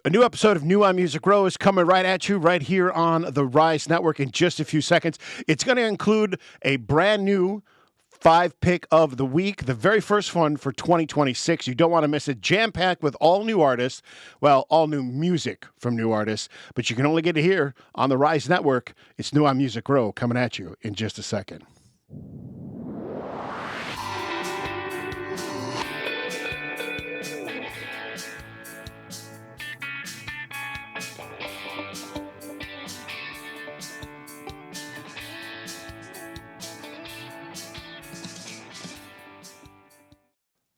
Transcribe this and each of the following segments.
A new episode of New on Music Row is coming right at you right here on the Rise Network in just a few seconds. It's going to include a brand new five pick of the week, the very first one for 2026. You don't want to miss it. Jam-packed with all new artists, well, all new music from new artists, but you can only get it here on the Rise Network. It's New on Music Row coming at you in just a second.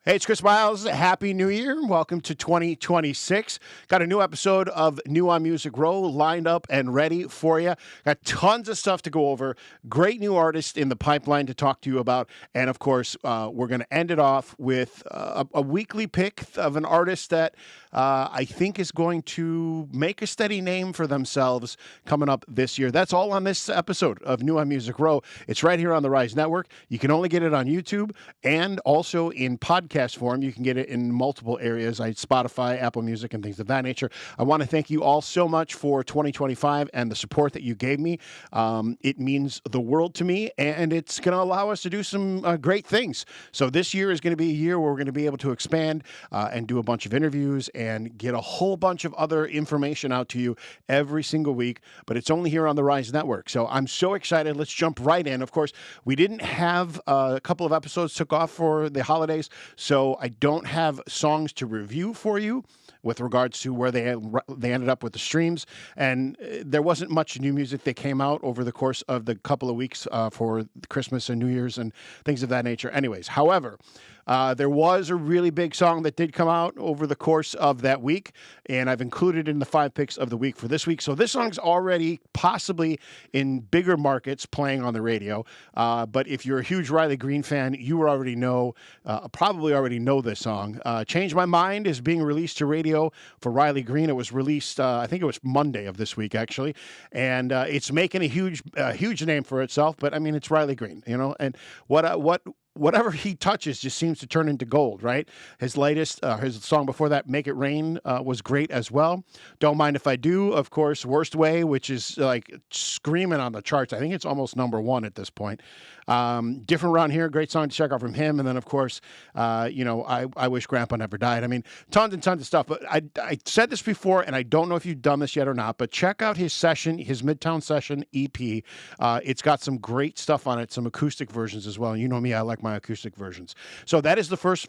Hey, it's Chris Miles. Happy New Year. Welcome to 2026. Got a new episode of New on Music Row lined up and ready for you. Got tons of stuff to go over. Great new artists in the pipeline to talk to you about. And of course, we're going to end it off with a weekly pick of an artist that I think is going to make a steady name for themselves coming up this year. That's all on this episode of New on Music Row. It's right here on the Rise Network. You can only get it on YouTube and also in podcast form. You can get it in multiple areas, like Spotify, Apple Music, and things of that nature. I want to thank you all so much for 2025 and the support that you gave me. It means the world to me, and it's going to allow us to do some great things. So this year is going to be a year where we're going to be able to expand and do a bunch of interviews and get a whole bunch of other information out to you every single week, but it's only here on the Rise Network. So I'm so excited. Let's jump right in. Of course, we didn't have a couple of episodes took off for the holidays, so I don't have songs to review for you with regards to where they ended up with the streams. And there wasn't much new music that came out over the course of the couple of weeks for Christmas and New Year's and things of that nature. Anyways, however, there was a really big song that did come out over the course of that week, and I've included it in the five picks of the week for this week. So this song's already possibly in bigger markets playing on the radio. But if you're a huge Riley Green fan, you already know, probably already know this song. Change My Mind is being released to radio for Riley Green. It was released, I think it was Monday of this week, actually. And it's making a huge name for itself. But I mean, it's Riley Green, you know, and whatever he touches just seems to turn into gold, right? His latest, his song before that, Make It Rain, was great as well. Don't Mind If I Do, of course, Worst Way, which is like screaming on the charts. I think it's almost #1 at this point. Different Around Here, great song to check out from him. And then, of course, I Wish Grandpa Never Died. I mean, tons and tons of stuff. But I said this before, and I don't know if you've done this yet or not, but check out his session, his Midtown Session EP. It's got some great stuff on it, some acoustic versions as well. And you know me, I like my acoustic versions. So that is the first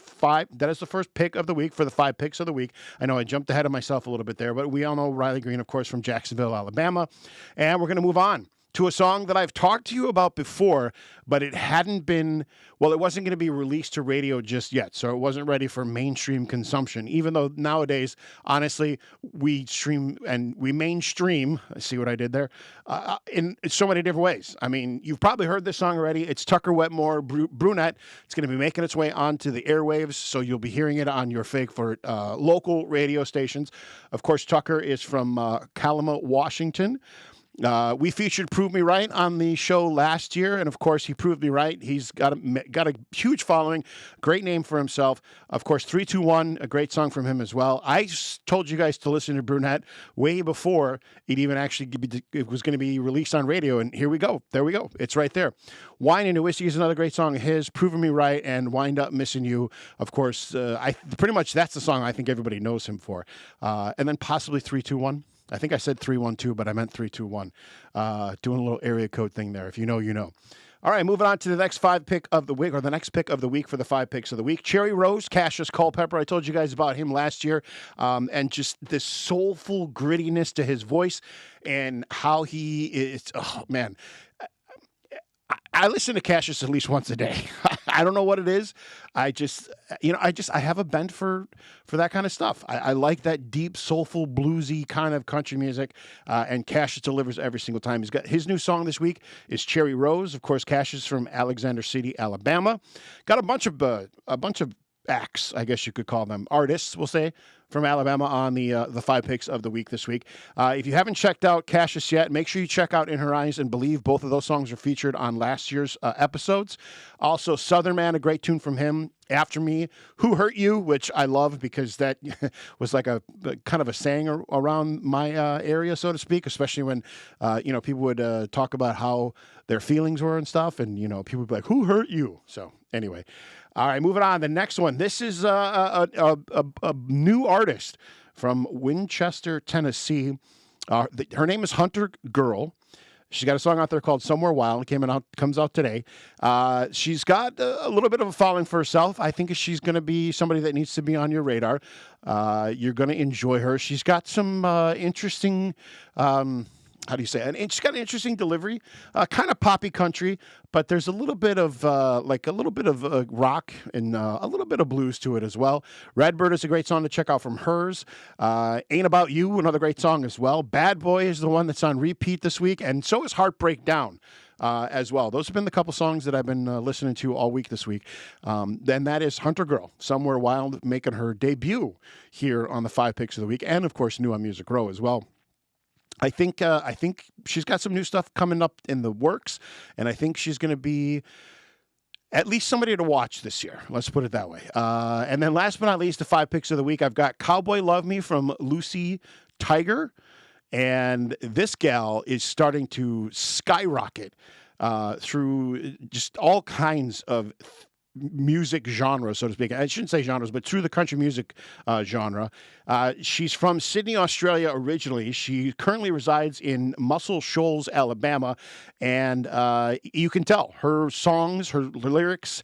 pick of the week for the five picks of the week. I know I jumped ahead of myself a little bit there, but we all know Riley Green, of course, from Jacksonville, Alabama. And we're going to move on to a song that I've talked to you about before, but it hadn't been, well, it wasn't going to be released to radio just yet, so it wasn't ready for mainstream consumption, even though nowadays, honestly, we stream and we mainstream, I see what I did there, in so many different ways. I mean, you've probably heard this song already. It's Tucker Wetmore, Brunette. It's going to be making its way onto the airwaves, so you'll be hearing it on your favorite local radio stations. Of course, Tucker is from Calumet, Washington. We featured Prove Me Right on the show last year, and of course, he proved me right. He's got a huge following, great name for himself. Of course, 321, a great song from him as well. I told you guys to listen to Brunette way before it even actually it was going to be released on radio, and here we go. There we go. It's right there. Wine and a Whiskey is another great song of his. Proving Me Right and Wind Up Missing You. Of course, I pretty much that's the song I think everybody knows him for. And then possibly 321. I think I said 312, but I meant 321. Doing a little area code thing there. If you know, you know. All right, moving on to the next five pick of the week, or the next pick of the week for the five picks of the week. Cherry Rose, Cassius Culpepper. I told you guys about him last year, and just this soulful grittiness to his voice and how he is. Oh man. I listen to Cassius at least once a day. I don't know what it is. I have a bent for that kind of stuff. I like that deep, soulful, bluesy kind of country music, and Cassius delivers every single time. He's got his new song this week is Cherry Rose. Of course, Cassius from Alexander City, Alabama. Got a bunch of acts, I guess you could call them, artists, we'll say, from Alabama on the 5 picks of the week this week. If you haven't checked out Cassius yet, make sure you check out In Her Eyes and Believe. Both of those songs are featured on last year's episodes. Also, Southern Man, a great tune from him. After Me, Who Hurt You, which I love because that was like a kind of a saying around my area, so to speak, especially when, people would talk about how their feelings were and stuff. And, people would be like, who hurt you? So anyway. All right, moving on. The next one. This is a new artist from Winchester, Tennessee. Her name is Hunter Girl. She's got a song out there called Somewhere Wild. It comes out today. She's got a little bit of a following for herself. I think she's going to be somebody that needs to be on your radar. You're going to enjoy her. She's got some interesting... how do you say it? And she's got an interesting delivery, kind of poppy country, but there's a little bit of rock and a little bit of blues to it as well. Redbird is a great song to check out from hers. Ain't About You, another great song as well. Bad Boy is the one that's on repeat this week, and so is Heartbreak Down. As well. Those have been the couple songs that I've been listening to all week this week. Then that is Hunter Girl, Somewhere Wild, making her debut here on the 5 picks of the week, and of course, new on Music Row as well. I think she's got some new stuff coming up in the works, and I think she's going to be at least somebody to watch this year. Let's put it that way. And then last but not least, the 5 picks of the week, I've got Cowboy Love Me from Lucy Tiger, and this gal is starting to skyrocket through just all kinds of music genre, so to speak. I shouldn't say genres, but through the country music genre. She's from Sydney, Australia originally. She currently resides in Muscle Shoals, Alabama, and you can tell her songs, her lyrics,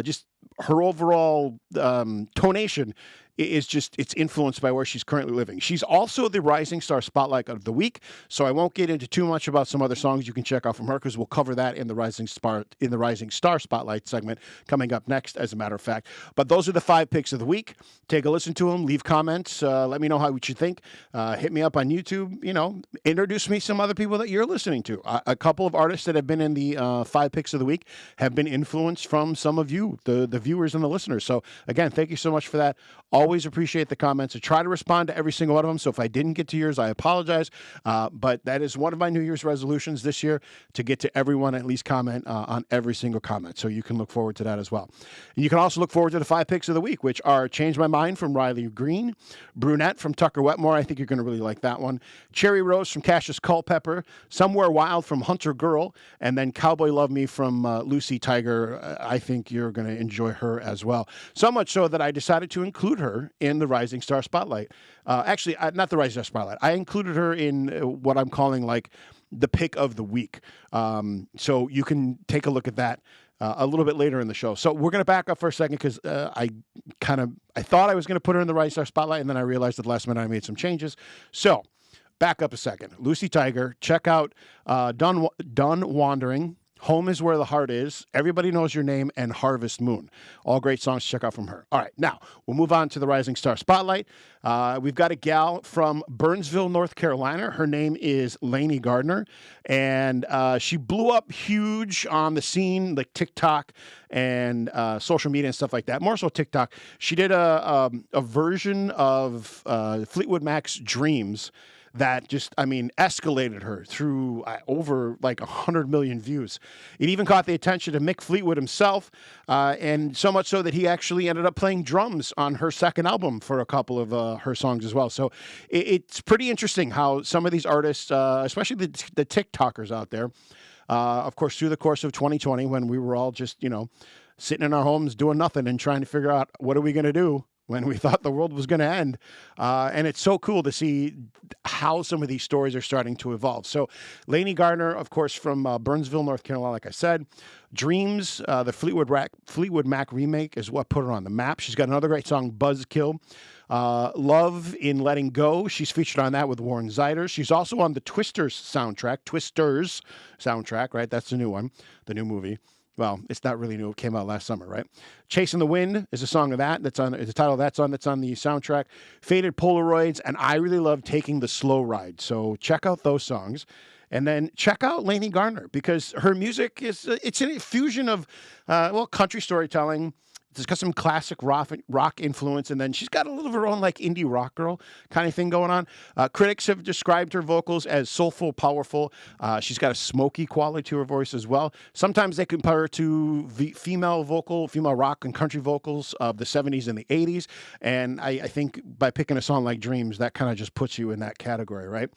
just her overall tonation it's influenced by where she's currently living. She's also the Rising Star Spotlight of the Week, so I won't get into too much about some other songs you can check out from her because we'll cover that in the Rising Star Spotlight segment coming up next, as a matter of fact. But those are the 5 picks of the week. Take a listen to them, leave comments, let me know what you think. Hit me up on YouTube, introduce me some other people that you're listening to. A couple of artists that have been in the 5 picks of the week have been influenced from some of you, the viewers and the listeners. So again, thank you so much for that. Always appreciate the comments. I try to respond to every single one of them. So if I didn't get to yours, I apologize. But that is one of my New Year's resolutions this year, to get to everyone, at least comment on every single comment. So you can look forward to that as well. And you can also look forward to the 5 picks of the week, which are Change My Mind from Riley Green, Brunette from Tucker Wetmore. I think you're going to really like that one. Cherry Rose from Cassius Culpepper, Somewhere Wild from Hunter Girl, and then Cowboy Love Me from Lucy Tiger. I think you're going to enjoy her as well. So much so that I decided to include her in the Rising Star Spotlight. Actually, not the Rising Star Spotlight. I included her in what I'm calling like the pick of the week. So you can take a look at that a little bit later in the show. So we're going to back up for a second because I thought I was going to put her in the Rising Star Spotlight, and then I realized at the last minute I made some changes. So back up a second. Lucy Tiger, check out Done Wandering, Home is Where the Heart Is, Everybody Knows Your Name, and Harvest Moon. All great songs to check out from her. All right, now we'll move on to the Rising Star Spotlight. We've got a gal from Burnsville, North Carolina. Her name is Lainey Gardner, and she blew up huge on the scene, like TikTok and social media and stuff like that. More so TikTok. She did a version of Fleetwood Mac's Dreams that just, escalated her through over like 100 million views. It even caught the attention of Mick Fleetwood himself, and so much so that he actually ended up playing drums on her second album for a couple of her songs as well. So it's pretty interesting how some of these artists, especially the TikTokers out there, of course, through the course of 2020, when we were all just, sitting in our homes doing nothing and trying to figure out what are we going to do when we thought the world was going to end. And it's so cool to see how some of these stories are starting to evolve. So Lainey Gardner, of course, from Burnsville, North Carolina, like I said. Dreams, the Fleetwood Mac remake is what put her on the map. She's got another great song, Buzzkill. Love in Letting Go. She's featured on that with Warren Ziders. She's also on the Twisters soundtrack, right? That's the new one, the new movie. Well, it's not really new. It came out last summer, right? Chasing the Wind is a song of that. That's on the title of that song that's on the soundtrack. Faded Polaroids, and I really love Taking the Slow Ride. So check out those songs. And then check out Lainey Gardner, because her music it's a fusion of, country storytelling, it's got some classic rock influence, and then she's got a little of her own like indie rock girl kind of thing going on. Critics have described her vocals as soulful, powerful. She's got a smoky quality to her voice as well. Sometimes they compare her to female rock and country vocals of the 70s and the 80s. And I think by picking a song like Dreams, that kind of just puts you in that category, right?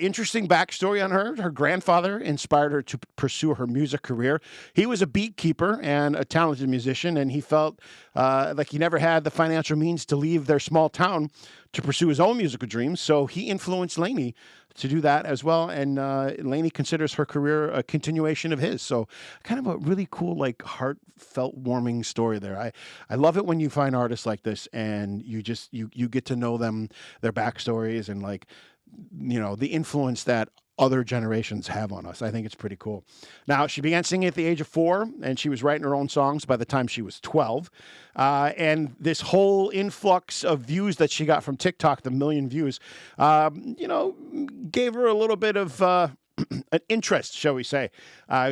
Interesting backstory on her. Her grandfather inspired her to pursue her music career. He was a beat keeper and a talented musician, and he felt like he never had the financial means to leave their small town to pursue his own musical dreams. So he influenced Lainey to do that as well. And Lainey considers her career a continuation of his. So kind of a really cool, like heartfelt, warming story there. I love it when you find artists like this and you get to know them, their backstories, and like, the influence that other generations have on us. I think it's pretty cool. Now, she began singing at the age of 4, and she was writing her own songs by the time she was 12. And this whole influx of views that she got from TikTok, the million views, gave her a little bit of an interest, shall we say.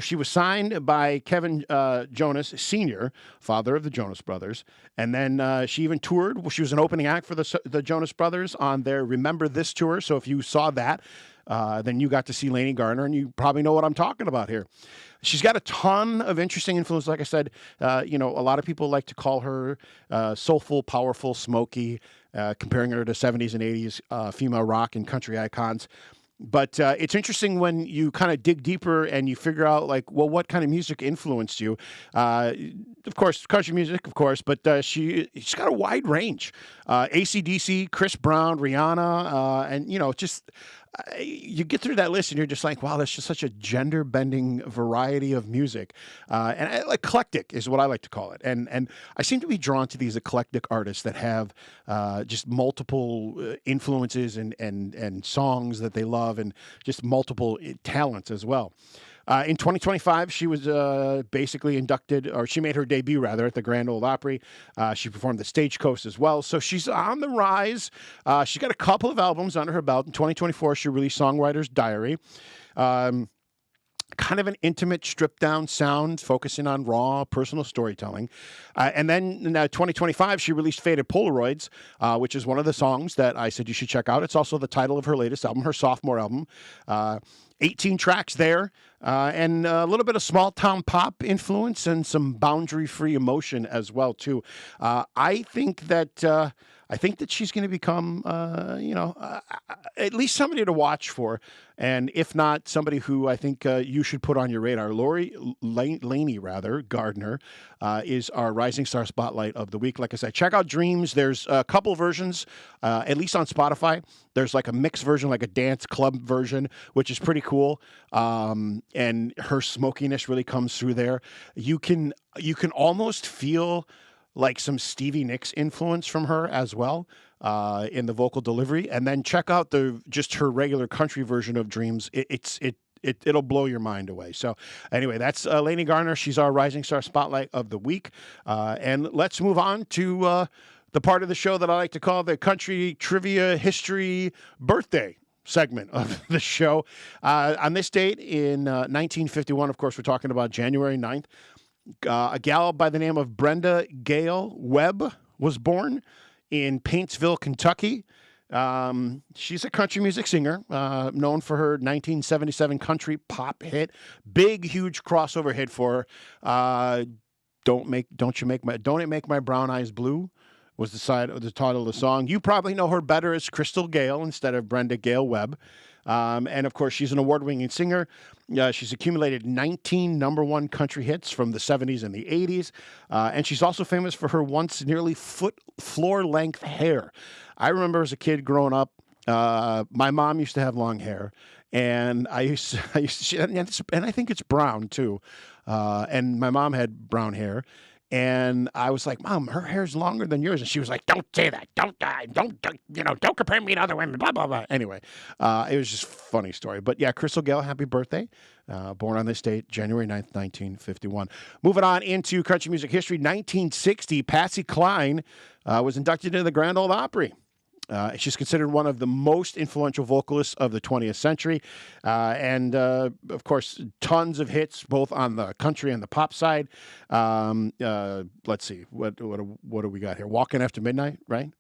She was signed by Kevin Jonas Sr., father of the Jonas Brothers, and then she even toured. She was an opening act for the Jonas Brothers on their Remember This tour, so if you saw that, then you got to see Lainey Garner, and you probably know what I'm talking about here. She's got a ton of interesting influence. Like I said, a lot of people like to call her soulful, powerful, smoky, comparing her to 70s and 80s female rock and country icons. But it's interesting when you kind of dig deeper and you figure out, like, well, what kind of music influenced you? Of course, country music, of course, but she's got a wide range. AC/DC, Chris Brown, Rihanna, and, just you get through that list and you're just like, wow, that's just such a gender-bending variety of music. And eclectic is what I like to call it. And I seem to be drawn to these eclectic artists that have just multiple influences and songs that they love, and just multiple talents as well. In 2025, she was basically inducted, or she made her debut, rather, at the Grand Ole Opry. She performed the Stagecoach as well. So she's on the rise. She's got a couple of albums under her belt. In 2024, she released Songwriter's Diary. Kind of an intimate, stripped-down sound, focusing on raw, personal storytelling. And then in 2025, she released Faded Polaroids, which is one of the songs that I said you should check out. It's also the title of her latest album, her sophomore album. 18 tracks there, and a little bit of small-town pop influence and some boundary-free emotion as well, too. I think that she's going to become, at least somebody to watch for, and if not, somebody who I think you should put on your radar. Lainey Gardner is our Rising Star Spotlight of the week. Like I said, check out Dreams. There's a couple versions, at least on Spotify. There's like a mixed version, like a dance club version, which is pretty cool. And her smokiness really comes through there. You can almost feel like some Stevie Nicks influence from her as well in the vocal delivery. And then check out just her regular country version of Dreams. It'll blow your mind away. So anyway, that's Lainey Garner. She's our Rising Star Spotlight of the week. And let's move on to the part of the show that I like to call the Country Trivia History Birthday segment of the show. On this date in 1951, of course, we're talking about January 9th, a gal by the name of Brenda Gail Webb was born in Paintsville, Kentucky. She's a country music singer, known for her 1977 country pop hit, big, huge crossover hit for her. Don't It Make My Brown Eyes Blue was the title of the song. You probably know her better as Crystal Gayle instead of Brenda Gail Webb. And of course, she's an award-winning singer. She's accumulated 19 number one country hits from the 70s and the 80s. And she's also famous for her once nearly floor-length hair. I remember as a kid growing up, my mom used to have long hair. And I used to, and I think it's brown too. And my mom had brown hair. And I was like, Mom, her hair's longer than yours. And she was like, don't say that. Don't compare me to other women, blah, blah, blah. Anyway, it was just a funny story. But yeah, Crystal Gayle, happy birthday. Born on this date, January 9th, 1951. Moving on into country music history, 1960, Patsy Cline was inducted into the Grand Ole Opry. She's considered one of the most influential vocalists of the 20th century. And, of course, tons of hits, both on the country and the pop side. Let's see. What do we got here? Walking After Midnight, right?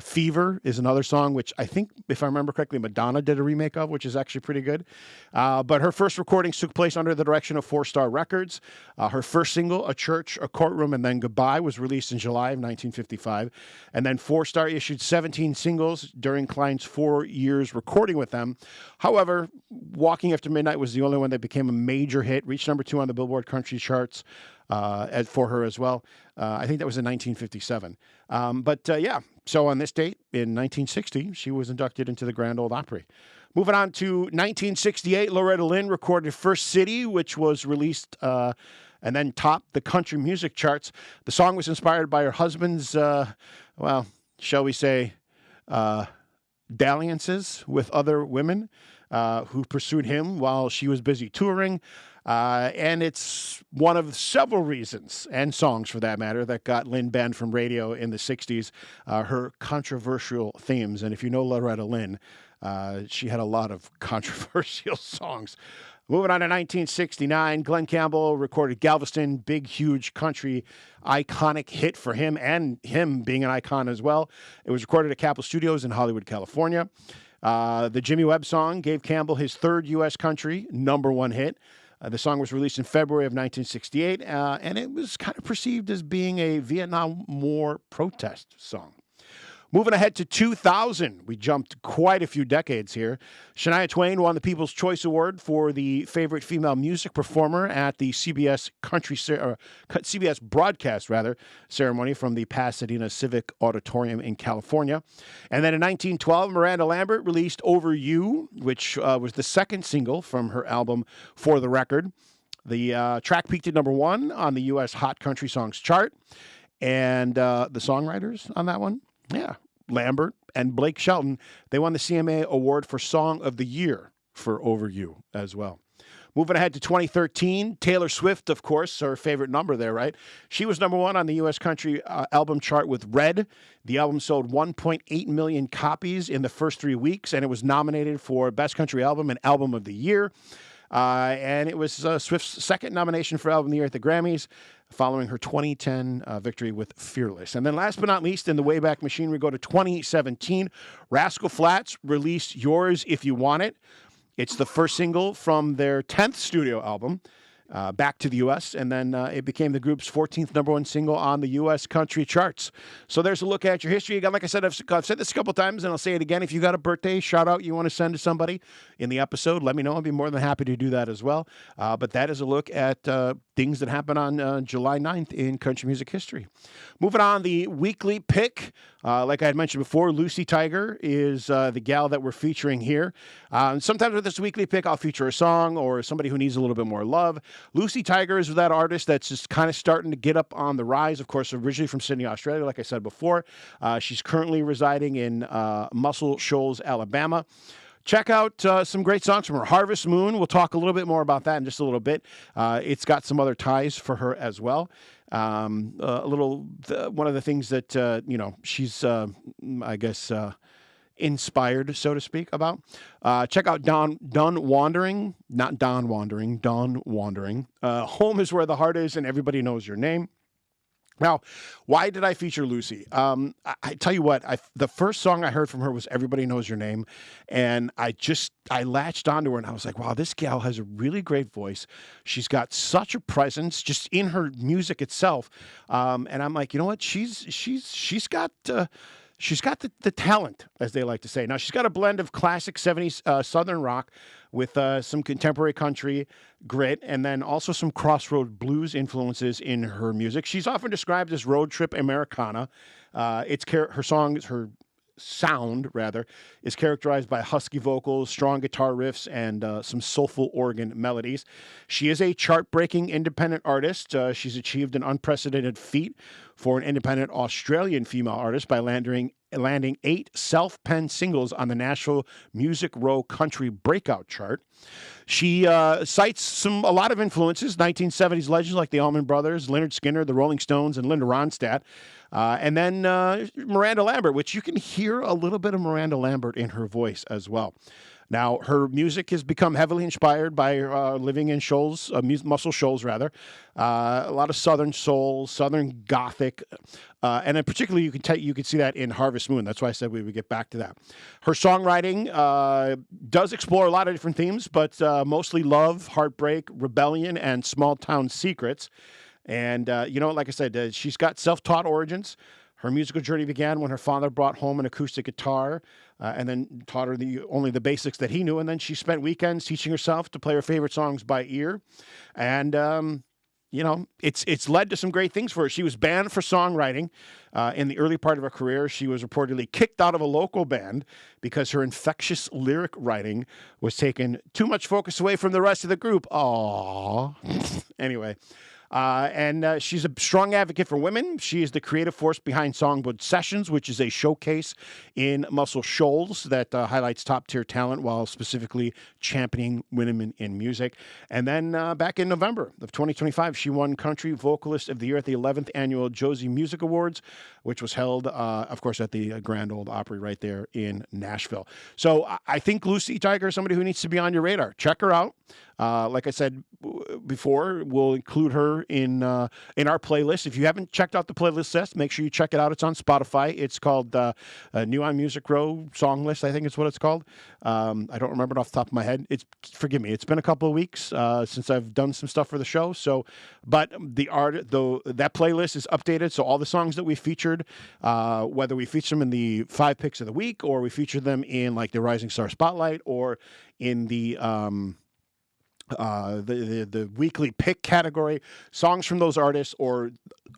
Fever is another song, which I think, if I remember correctly, Madonna did a remake of, which is actually pretty good. But her first recordings took place under the direction of Four Star Records. Her first single, A Church, A Courtroom, and then Goodbye, was released in July of 1955. And then Four Star issued 17 singles during Klein's 4 years recording with them. However, Walking After Midnight was the only one that became a major hit, reached number 2 on the Billboard country charts for her as well. I think that was in 1957. So on this date in 1960, she was inducted into the Grand Ole Opry. Moving on to 1968, Loretta Lynn recorded First City, which was released and then topped the country music charts. The song was inspired by her husband's, shall we say, dalliances with other women who pursued him while she was busy touring. And it's one of several reasons, and songs for that matter, that got Lynn banned from radio in the 60s, her controversial themes. And if you know Loretta Lynn, she had a lot of controversial songs. Moving on to 1969, Glenn Campbell recorded Galveston, big, huge country iconic hit for him, and him being an icon as well. It was recorded at Capitol Studios in Hollywood, California. The Jimmy Webb song gave Campbell his third U.S. country #1 hit. The song was released in February of 1968, and it was kind of perceived as being a Vietnam War protest song. Moving ahead to 2000, we jumped quite a few decades here. Shania Twain won the People's Choice Award for the favorite female music performer at the CBS CBS broadcast ceremony from the Pasadena Civic Auditorium in California. And then in 1912, Miranda Lambert released Over You, which was the second single from her album For the Record. The track peaked at #1 on the U.S. Hot Country Songs chart. And the songwriters on that one, Lambert and Blake Shelton, they won the CMA Award for Song of the Year for Over You as well. Moving ahead to 2013, Taylor Swift, of course, her favorite number there, right? She was #1 on the U.S. country album chart with Red. The album sold 1.8 million copies in the first 3 weeks, and it was nominated for Best Country Album and Album of the Year. And it was Swift's second nomination for Album of the Year at the Grammys, following her 2010 victory with Fearless. And then last but not least, in the Wayback Machine, we go to 2017. Rascal Flatts released Yours If You Want It. It's the first single from their 10th studio album, back to the U.S., and then it became the group's 14th #1 single on the U.S. country charts. So there's a look at your history. Again, like I said, I've said this a couple times, and I'll say it again. If you got a birthday shout-out you want to send to somebody in the episode, let me know. I'll be more than happy to do that as well. But that is a look at things that happened on July 9th in country music history. Moving on, the weekly pick. Like I had mentioned before, Lucy Tiger is the gal that we're featuring here. Sometimes with this weekly pick, I'll feature a song or somebody who needs a little bit more love. Lucy Tiger is that artist that's just kind of starting to get up on the rise. Of course, originally from Sydney, Australia, like I said before. She's currently residing in Muscle Shoals, Alabama. Check out some great songs from her. Harvest Moon, we'll talk a little bit more about that in just a little bit. It's got some other ties for her as well. One of the things that, she's, inspired, so to speak, about. Check out Dawn Wandering. Home is Where the Heart Is, and Everybody Knows Your Name. Now, why did I feature Lucy? I tell you what, the first song I heard from her was Everybody Knows Your Name, and I latched onto her, and I was like, wow, this gal has a really great voice. She's got such a presence just in her music itself, and I'm like, you know what? She's got the talent, as they like to say. Now, she's got a blend of classic 70s Southern rock with some contemporary country grit, and then also some crossroad blues influences in her music. She's often described as road trip Americana. Her sound is characterized by husky vocals, strong guitar riffs, and some soulful organ melodies. She is a chart-breaking independent artist. She's achieved an unprecedented feat for an independent Australian female artist by landing landing 8 self-penned singles on the Nashville Music Row Country Breakout Chart. She cites a lot of influences, 1970s legends like the Allman Brothers, Lynyrd Skynyrd, the Rolling Stones, and Linda Ronstadt. And then Miranda Lambert, which you can hear a little bit of Miranda Lambert in her voice as well. Now, her music has become heavily inspired by living in Shoals, Muscle Shoals, rather. A lot of Southern soul, Southern Gothic, and in particular, you can see that in Harvest Moon. That's why I said we would get back to that. Her songwriting does explore a lot of different themes, but mostly love, heartbreak, rebellion, and small town secrets. And like I said, she's got self-taught origins. Her musical journey began when her father brought home an acoustic guitar and then taught her only the basics that he knew. And then she spent weekends teaching herself to play her favorite songs by ear. And, it's led to some great things for her. She was banned for songwriting in the early part of her career. She was reportedly kicked out of a local band because her infectious lyric writing was taking too much focus away from the rest of the group. Aww. Anyway. And she's a strong advocate for women. She is the creative force behind Songbook Sessions, which is a showcase in Muscle Shoals that highlights top-tier talent while specifically championing women in music. And then back in November of 2025, she won Country Vocalist of the Year at the 11th Annual Josie Music Awards, which was held, of course, at the Grand Ole Opry right there in Nashville. So I think Lucy Tiger is somebody who needs to be on your radar. Check her out. Like I said before, we'll include her in our playlist. If you haven't checked out the playlist list, make sure you check it out. It's on Spotify. It's called New on Music Row Song List, I think is what it's called. I don't remember it off the top of my head. Forgive me. It's been a couple of weeks since I've done some stuff for the show. But that playlist is updated. So all the songs that we featured, whether we feature them in the 5 picks of the week or we feature them in like the Rising Star Spotlight or in the weekly pick category, songs from those artists or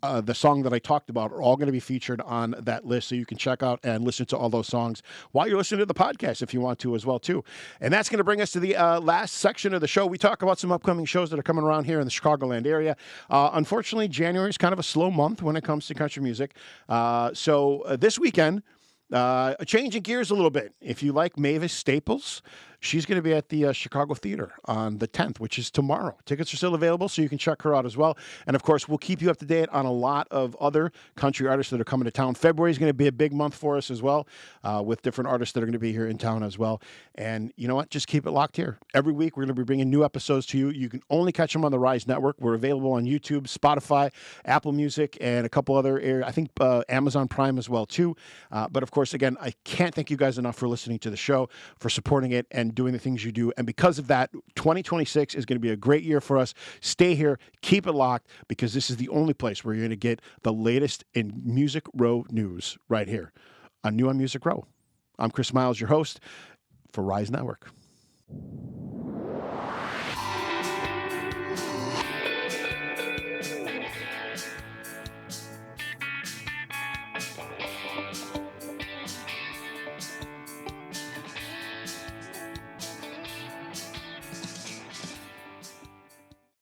the song that I talked about are all going to be featured on that list. So you can check out and listen to all those songs while you're listening to the podcast if you want to as well too. And that's going to bring us to the last section of the show. We talk about some upcoming shows that are coming around here in the Chicagoland area. Unfortunately, January is kind of a slow month when it comes to country music. So this weekend, changing gears a little bit. If you like Mavis Staples, she's going to be at the Chicago Theater on the 10th, which is tomorrow. Tickets are still available, so you can check her out as well. And, of course, we'll keep you up to date on a lot of other country artists that are coming to town. February is going to be a big month for us as well, with different artists that are going to be here in town as well. And you know what? Just keep it locked here. Every week, we're going to be bringing new episodes to you. You can only catch them on the Rise Network. We're available on YouTube, Spotify, Apple Music, and a couple other areas. I think Amazon Prime as well, too. But, of course, again, I can't thank you guys enough for listening to the show, for supporting it, and doing the things you do. And because of that, 2026 is going to be a great year for us. Stay here, keep it locked, because this is the only place where you're going to get the latest in Music Row news right here on New on Music Row. I'm Chris Miles, your host for Rise Network.